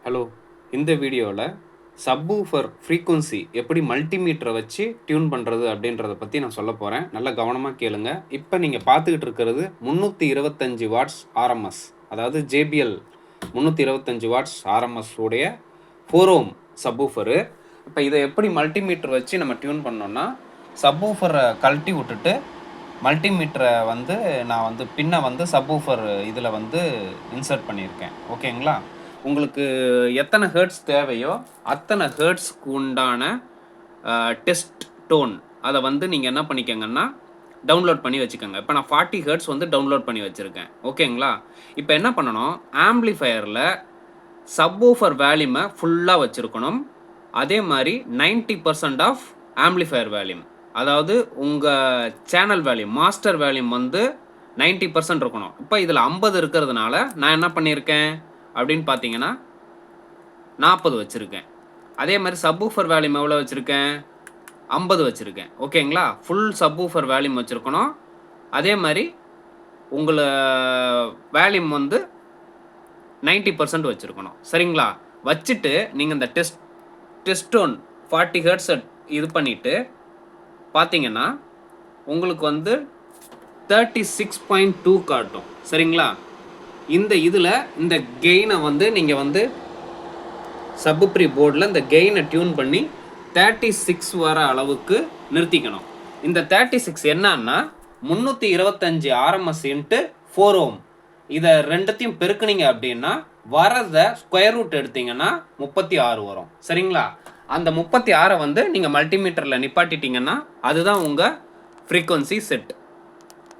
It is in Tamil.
ஹலோ, இந்த வீடியோவில் சப்வூஃபர் ஃப்ரீக்வன்சி எப்படி மல்டிமீட்டரை வச்சு டியூன் பண்ணுறது அப்படின்றத பற்றி நான் சொல்ல போகிறேன். நல்லா கவனமாக கேளுங்க. இப்போ நீங்கள் பார்த்துக்கிட்டு இருக்கிறது 325 வாட்ஸ் ஆர்எம்எஸ், அதாவது JBL 325 வாட்ஸ் ஆர்எம்எஸ் உடைய 4 ஓம் சப்வூஃபரு. இப்போ இதை எப்படி மல்டிமீட்டர் வச்சு நம்ம டியூன் பண்ணோன்னா, சப்வூஃபரை கழட்டி விட்டுட்டு மல்டிமீட்டரை நான் பின்ன சப்வூஃபர் இதில் இன்சர்ட் பண்ணியிருக்கேன். ஓகேங்களா? உங்களுக்கு எத்தனை ஹெர்ட்ஸ் தேவையோ அத்தனை ஹெர்ட்ஸ்க்கு உண்டான டெஸ்ட் டோன் அதை நீங்கள் என்ன பண்ணிக்கங்கன்னா டவுன்லோட் பண்ணி வச்சுக்கோங்க. இப்போ நான் 40 ஹெர்ட்ஸ் டவுன்லோட் பண்ணி வச்சுருக்கேன். ஓகேங்களா? இப்போ என்ன பண்ணணும், ஆம்பிளிஃபயரில் சப்வூஃபர் வேல்யூமை ஃபுல்லாக வச்சுருக்கணும். அதே மாதிரி 90% ஆஃப் ஆம்பிளிஃபயர் வேல்யூம், அதாவது உங்கள் சேனல் வேல்யூம், மாஸ்டர் வேல்யூம் 90% இருக்கணும். இப்போ இதில் 50 இருக்கிறதுனால நான் என்ன பண்ணியிருக்கேன் அப்படின்னு பார்த்தீங்கன்னா 40 வச்சுருக்கேன். அதே மாதிரி சப்வூஃபர் வேல்யூம் எவ்வளோ வச்சுருக்கேன், 50 வச்சுருக்கேன். ஓகேங்களா? ஃபுல் சப்வூஃபர் வேல்யூம் வச்சுருக்கணும். அதே மாதிரி உங்களை வேல்யூம் 90% வச்சுருக்கணும். சரிங்களா? வச்சுட்டு நீங்கள் இந்த டெஸ்ட் டோன் 40 ஹெர்ட்ஸ் இது பண்ணிவிட்டு பார்த்தீங்கன்னா உங்களுக்கு 36.2 காட்டும். சரிங்களா? இந்த இதில் இந்த கெயினை நீங்கள் சப்ப்ரி போர்டில் இந்த கெயினை டியூன் பண்ணி 36 வர அளவுக்கு நிறுத்திக்கணும். இந்த 36 என்னன்னா 325 ஆர்எம்எஸ் இன்ட்டு 4 ஓம். இதை ரெண்டுத்தையும் பெருக்குனீங்க அப்படின்னா வரதை ஸ்கொயர் ரூட் எடுத்தீங்கன்னா 36 வரும். சரிங்களா? அந்த 36 நீங்கள் மல்டிமீட்டரில் நிப்பாட்டிட்டீங்கன்னா அதுதான் உங்கள் ஃப்ரீக்வன்சி செட்.